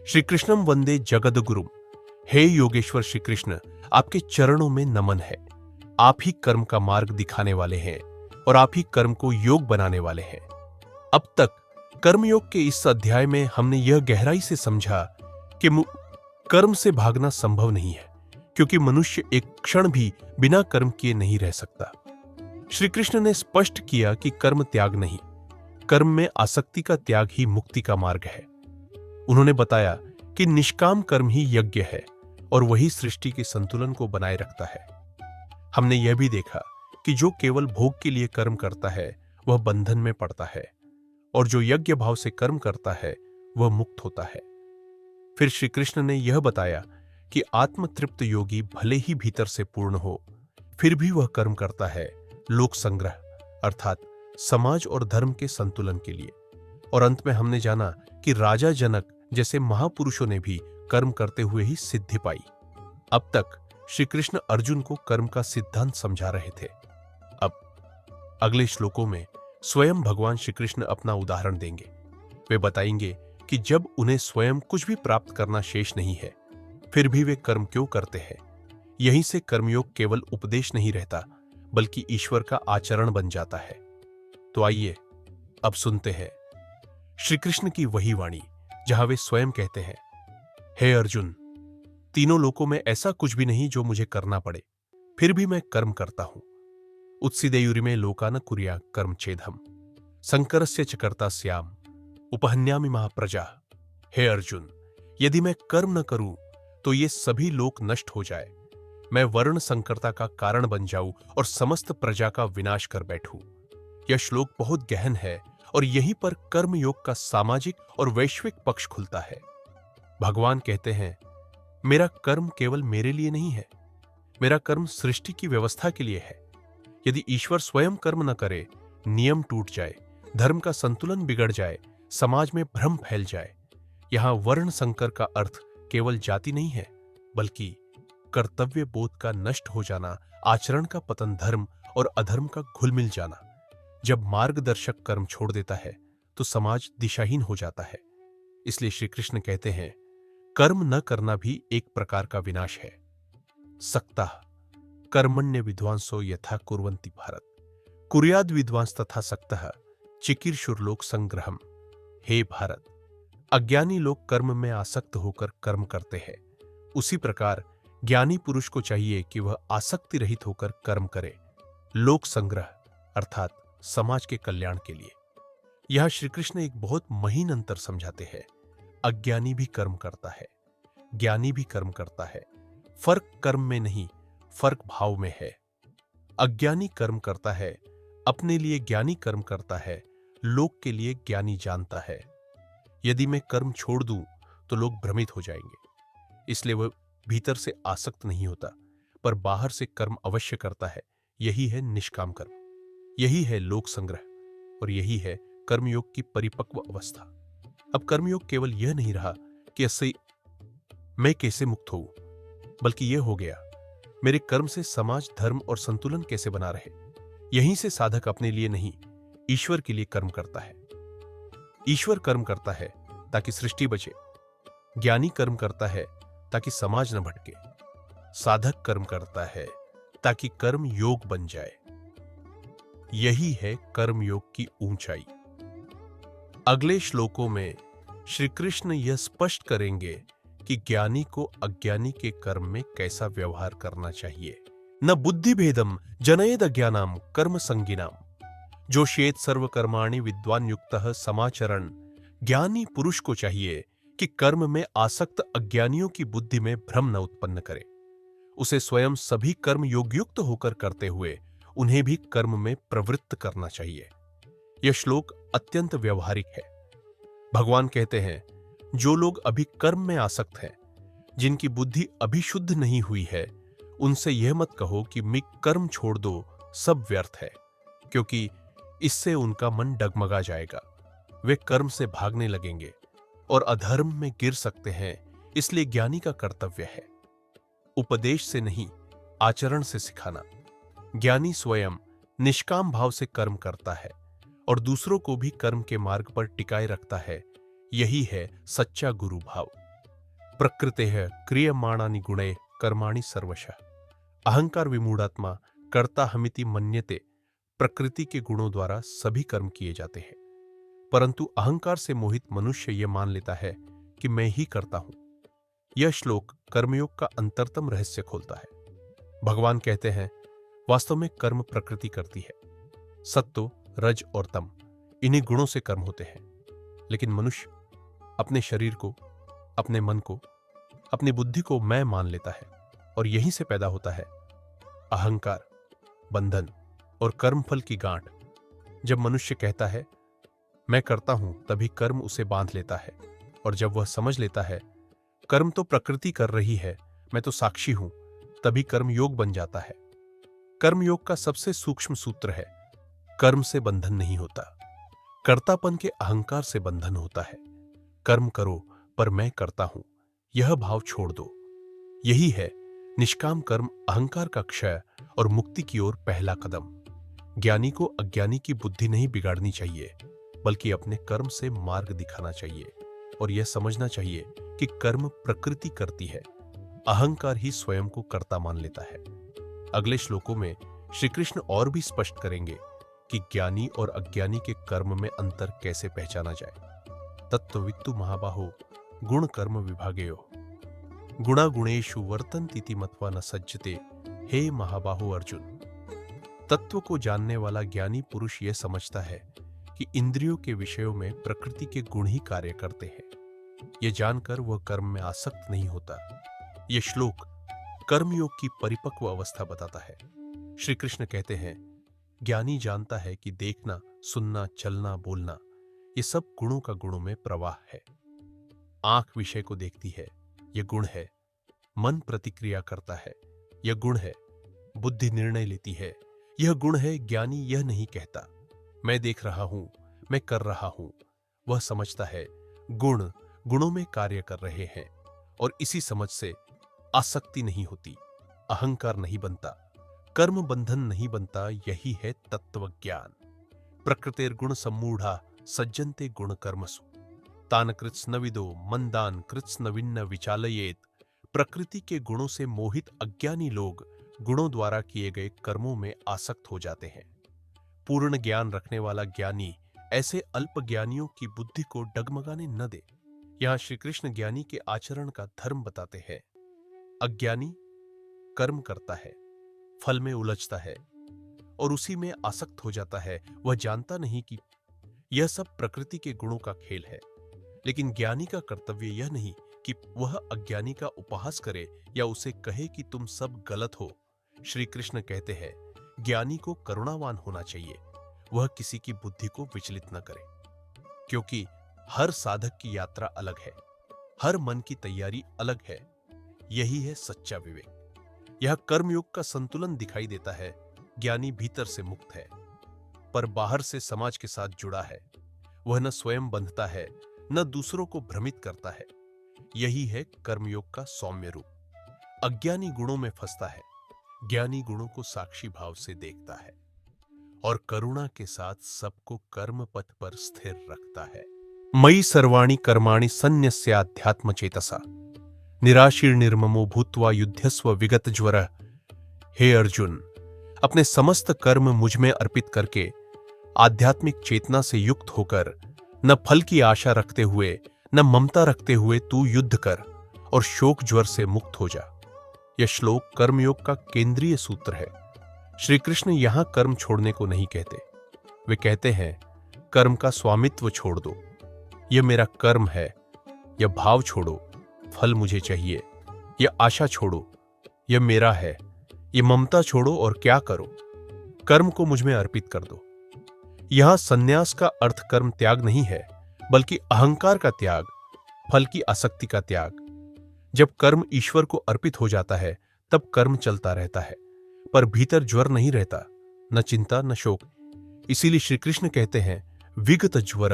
श्री कृष्णम वंदे जगद्गुरुम। हे योगेश्वर श्री कृष्ण, आपके चरणों में नमन है। आप ही कर्म का मार्ग दिखाने वाले हैं और आप ही कर्म को योग बनाने वाले हैं। अब तक कर्मयोग के इस अध्याय में हमने यह गहराई से समझा कि कर्म से भागना संभव नहीं है, क्योंकि मनुष्य एक क्षण भी बिना कर्म किए नहीं रह सकता। श्री कृष्ण ने स्पष्ट किया कि कर्म त्याग नहीं, कर्म में आसक्ति का त्याग ही मुक्ति का मार्ग है। उन्होंने बताया कि निष्काम कर्म ही यज्ञ है और वही सृष्टि के संतुलन को बनाए रखता है। हमने यह भी देखा कि जो केवल भोग के लिए कर्म करता है वह बंधन में पड़ता है, और जो यज्ञ भाव से कर्म करता है वह मुक्त होता है। फिर श्री कृष्ण ने यह बताया कि आत्मतृप्त योगी भले ही भीतर से पूर्ण हो, फिर भी वह कर्म करता है लोक संग्रह अर्थात समाज और धर्म के संतुलन के लिए। और अंत में हमने जाना कि राजा जनक जैसे महापुरुषों ने भी कर्म करते हुए ही सिद्धि पाई। अब तक श्री कृष्ण अर्जुन को कर्म का सिद्धांत समझा रहे थे। अब अगले श्लोकों में स्वयं भगवान श्री कृष्ण अपना उदाहरण देंगे। वे बताएंगे कि जब उन्हें स्वयं कुछ भी प्राप्त करना शेष नहीं है, फिर भी वे कर्म क्यों करते हैं। यहीं से कर्मयोग केवल उपदेश नहीं रहता, बल्कि ईश्वर का आचरण बन जाता है। तो आइए अब सुनते हैं श्री कृष्ण की वही वाणी जहां वे स्वयं कहते हैं, हे अर्जुन, तीनों लोकों में ऐसा कुछ भी नहीं जो मुझे करना पड़े, फिर भी मैं कर्म करता हूं। उत्सिदेयुरिमे लोकान कुर्या कर्म चेदहम संकरस्य च कर्ता स्याम उपहन्यामि महाप्रजा। हे अर्जुन, यदि मैं कर्म न करूं तो ये सभी लोक नष्ट हो जाए, मैं वर्ण संकरता का कारण बन जाऊं और समस्त प्रजा का विनाश कर बैठूं। यह श्लोक बहुत गहन है और यहीं पर कर्म योग का सामाजिक और वैश्विक पक्ष खुलता है। भगवान कहते हैं, मेरा कर्म केवल मेरे लिए नहीं है, मेरा कर्म सृष्टि की व्यवस्था के लिए है। यदि ईश्वर स्वयं कर्म न करे, नियम टूट जाए, धर्म का संतुलन बिगड़ जाए, समाज में भ्रम फैल जाए। यहां वर्ण संकर का अर्थ केवल जाति नहीं है, बल्कि कर्तव्य बोध का नष्ट हो जाना, आचरण का पतन, धर्म और अधर्म का घुल मिल जाना। जब मार्गदर्शक कर्म छोड़ देता है तो समाज दिशाहीन हो जाता है। इसलिए श्री कृष्ण कहते हैं, कर्म न करना भी एक प्रकार का विनाश है। सक्ता कर्मण्य विद्वांसो यथा कुर्वन्ति भारत कुर्याद विद्वांस तथा सक्तः चिकीर्षुर्लोक संग्रहम। हे भारत, अज्ञानी लोग कर्म में आसक्त होकर कर्म करते हैं, उसी प्रकार ज्ञानी पुरुष को चाहिए कि वह आसक्ति रहित होकर कर्म करे, लोक संग्रह अर्थात समाज के कल्याण के लिए। यह श्री कृष्ण एक बहुत महीन अंतर समझाते हैं। अज्ञानी भी कर्म करता है, ज्ञानी भी कर्म करता है। फर्क कर्म में नहीं, फर्क भाव में है। अज्ञानी कर्म करता है, अपने लिए ज्ञानी कर्म करता है, लोक के लिए ज्ञानी जानता है। यदि मैं कर्म छोड़ दूं तो लोग भ्रमित हो जाएंगे, इसलिए वह भीतर से आसक्त नहीं होता, पर बाहर से कर्म अवश्य करता है। यही है निष्काम कर्म, यही है लोक संग्रह और यही है कर्मयोग की परिपक्व अवस्था। अब कर्मयोग केवल यह नहीं रहा कि इससे मैं कैसे मुक्त हूं, बल्कि यह हो गया मेरे कर्म से समाज, धर्म और संतुलन कैसे बना रहे। यहीं से साधक अपने लिए नहीं, ईश्वर के लिए कर्म करता है। ईश्वर कर्म करता है ताकि सृष्टि बचे, ज्ञानी कर्म करता है ताकि समाज न भटके, साधक कर्म करता है ताकि कर्म योग बन जाए। यही है कर्म योग की ऊंचाई। अगले श्लोकों में श्री कृष्ण यह स्पष्ट करेंगे कि ज्ञानी को अज्ञानी के कर्म में कैसा व्यवहार करना चाहिए। न बुद्धि भेदम जनयेद अज्ञानाम कर्म संगिनाम जो शेत सर्वकर्माणि विद्वान युक्तः समाचरण। ज्ञानी पुरुष को चाहिए कि कर्म में आसक्त अज्ञानियों की बुद्धि में भ्रम न उत्पन्न करे, उसे स्वयं सभी कर्म योगयुक्त होकर करते हुए उन्हें भी कर्म में प्रवृत्त करना चाहिए। यह श्लोक अत्यंत व्यवहारिक है। भगवान कहते हैं, जो लोग अभी कर्म में आसक्त हैं, जिनकी बुद्धि अभी शुद्ध नहीं हुई है, उनसे यह मत कहो कि मैं कर्म छोड़ दो, सब व्यर्थ है, क्योंकि इससे उनका मन डगमगा जाएगा। वे कर्म से भागने लगेंगे और अधर्म में गिर सकते हैं। इसलिए ज्ञानी का कर्तव्य है उपदेश से नहीं, आचरण से सिखाना। ज्ञानी स्वयं निष्काम भाव से कर्म करता है और दूसरों को भी कर्म के मार्ग पर टिकाए रखता है। यही है सच्चा गुरु भाव। प्रकृतेः क्रियमाणानि गुणे कर्माणि सर्वशः। अहंकार विमूढ़ात्मा कर्ता हमिति मन्यते। प्रकृति के गुणों द्वारा सभी कर्म किए जाते हैं, परंतु अहंकार से मोहित मनुष्य यह मान लेता है कि मैं ही करता हूं। यह श्लोक कर्मयोग का अंतरतम रहस्य खोलता है। भगवान कहते हैं, वास्तव में कर्म प्रकृति करती है। सत्व, रज और तम, इन्हीं गुणों से कर्म होते हैं। लेकिन मनुष्य अपने शरीर को, अपने मन को, अपनी बुद्धि को मैं मान लेता है, और यहीं से पैदा होता है अहंकार, बंधन और कर्मफल की गांठ। जब मनुष्य कहता है मैं करता हूं, तभी कर्म उसे बांध लेता है, और जब वह समझ लेता है कर्म तो प्रकृति कर रही है, मैं तो साक्षी हूं, तभी कर्म योग बन जाता है। कर्म योग का सबसे सूक्ष्म सूत्र है, कर्म से बंधन नहीं होता, कर्तापन के अहंकार से बंधन होता है। कर्म करो पर मैं करता हूं, यह भाव छोड़ दो। यही है निष्काम कर्म, अहंकार का क्षय और मुक्ति की ओर पहला कदम। ज्ञानी को अज्ञानी की बुद्धि नहीं बिगाड़नी चाहिए, बल्कि अपने कर्म से मार्ग दिखाना चाहिए, और यह समझना चाहिए कि कर्म प्रकृति करती है, अहंकार ही स्वयं को कर्ता मान लेता है। अगले श्लोकों में श्री कृष्ण और भी स्पष्ट करेंगे कि ज्ञानी और अज्ञानी के कर्म में अंतर कैसे पहचाना जाए। तत्त्ववित्तु महाबाहो गुण कर्म विभागयो गुणा गुणेषु वर्तन्तीति मत्वा न सज्जते। हे महाबाहो अर्जुन, तत्व को जानने वाला ज्ञानी पुरुष यह समझता है कि इंद्रियों के विषयों में प्रकृति के गुण ही कार्य करते हैं। यह जानकर वह कर्म में आसक्त नहीं होता। यह श्लोक कर्मयोग की परिपक्व अवस्था बताता है। श्री कृष्ण कहते हैं, ज्ञानी जानता है कि देखना, सुनना, चलना, बोलना, ये सब गुणों का गुणों में प्रवाह है। आंख विषय को देखती है, यह गुण है। मन प्रतिक्रिया करता है, यह गुण है। बुद्धि निर्णय लेती है, यह गुण है। ज्ञानी यह नहीं कहता मैं देख रहा हूं, मैं कर रहा हूं। वह समझता है गुण गुणों में कार्य कर रहे हैं, और इसी समझ से आसक्ति नहीं होती, अहंकार नहीं बनता, कर्म बंधन नहीं बनता। यही है तत्वज्ञान। प्रकृतिर्गुण सम्मूढ़ा सज्जन्ते गुण कर्मसु तान कृत्स्नविदो मंदान कृत्स्नविन्न विचालयेत। प्रकृति के गुणों से मोहित अज्ञानी लोग गुणों द्वारा किए गए कर्मों में आसक्त हो जाते हैं। पूर्ण ज्ञान रखने वाला ज्ञानी ऐसे अल्प ज्ञानियों की बुद्धि को डगमगाने न दे। यहां श्री कृष्ण ज्ञानी के आचरण का धर्म बताते हैं। अज्ञानी कर्म करता है, फल में उलझता है और उसी में आसक्त हो जाता है। वह जानता नहीं कि यह सब प्रकृति के गुणों का खेल है। लेकिन ज्ञानी का कर्तव्य यह नहीं कि वह अज्ञानी का उपहास करे या उसे कहे कि तुम सब गलत हो। श्री कृष्ण कहते हैं, ज्ञानी को करुणावान होना चाहिए। वह किसी की बुद्धि को विचलित न करे, क्योंकि हर साधक की यात्रा अलग है, हर मन की तैयारी अलग है। यही है सच्चा विवेक। यह कर्मयोग का संतुलन दिखाई देता है। ज्ञानी भीतर से मुक्त है, पर बाहर से समाज के साथ जुड़ा है। वह न स्वयं बंधता है, न दूसरों को भ्रमित करता है। यही है कर्मयोग का सौम्य रूप। अज्ञानी गुणों में फंसता है, ज्ञानी गुणों को साक्षी भाव से देखता है और करुणा के साथ सबको कर्म पथ पर स्थिर रखता है। मयि सर्वाणि कर्माणि सन्न्यस्याध्यात्म चेतसा निराशीर निर्ममो भूत्वा युध्यस्व विगत ज्वर। हे अर्जुन, अपने समस्त कर्म मुझ में अर्पित करके आध्यात्मिक चेतना से युक्त होकर न फल की आशा रखते हुए न ममता रखते हुए तू युद्ध कर और शोक ज्वर से मुक्त हो जा। यह श्लोक कर्मयोग का केंद्रीय सूत्र है। श्री कृष्ण यहां कर्म छोड़ने को नहीं कहते। वे कहते हैं कर्म का स्वामित्व छोड़ दो। यह मेरा कर्म है, यह भाव छोड़ो, फल मुझे चाहिए। यह आशा छोड़ो, यह मेरा है। यह ममता छोड़ो और क्या करो, कर्म को मुझ में अर्पित कर दो। यहां संन्यास का अर्थ कर्म त्याग नहीं है, बल्कि अहंकार का त्याग, फल की आसक्ति का त्याग। जब कर्म ईश्वर को अर्पित हो जाता है, तब कर्म चलता रहता है, पर भीतर ज्वर नहीं रहता, न चिंता न शोक। इसीलिए श्री कृष्ण कहते हैं विगत ज्वर,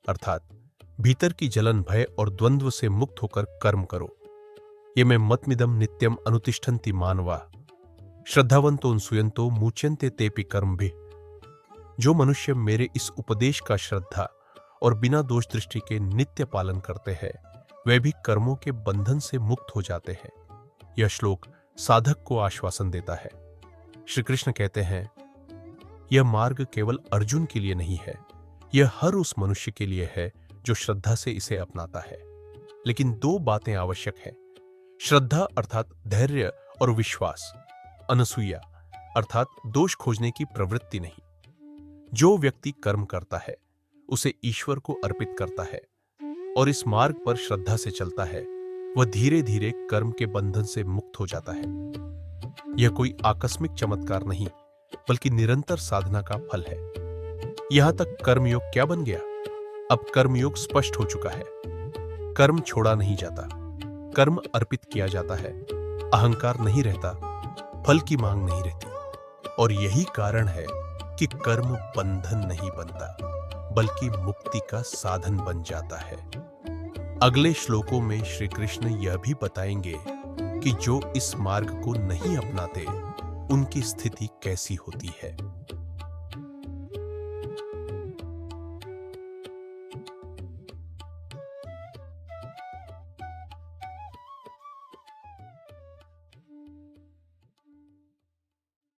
अर्थात भीतर की जलन, भय और द्वंद्व से मुक्त होकर कर्म करो। ये में मतमिदम नित्यम अनुतिष्ठन्ति मानवा श्रद्धावंतो सुयंतो मुच्यन्ते तेपि कर्म भी। जो मनुष्य मेरे इस उपदेश का श्रद्धा और बिना दोष दृष्टि के नित्य पालन करते हैं, वे भी कर्मों के बंधन से मुक्त हो जाते हैं। यह श्लोक साधक को आश्वासन देता है। श्री कृष्ण कहते हैं, यह मार्ग केवल अर्जुन के लिए नहीं है, यह हर उस मनुष्य के लिए है जो श्रद्धा से इसे अपनाता है। लेकिन दो बातें आवश्यक हैं। श्रद्धा अर्थात धैर्य और विश्वास, अनसूया अर्थात दोष खोजने की प्रवृत्ति नहीं। जो व्यक्ति कर्म करता है उसे ईश्वर को अर्पित करता है और इस मार्ग पर श्रद्धा से चलता है, वह धीरे धीरे कर्म के बंधन से मुक्त हो जाता है। यह कोई आकस्मिक चमत्कार नहीं, बल्कि निरंतर साधना का फल है। यहां तक कर्मयोग क्या बन गया? अब कर्मयोग स्पष्ट हो चुका है। कर्म छोड़ा नहीं जाता, कर्म अर्पित किया जाता है। अहंकार नहीं रहता, फल की मांग नहीं रहती। और यही कारण है कि कर्म बंधन नहीं बनता, बल्कि मुक्ति का साधन बन जाता है। अगले श्लोकों में श्री कृष्ण यह भी बताएंगे कि जो इस मार्ग को नहीं अपनाते, उनकी स्थिति कैसी होती है।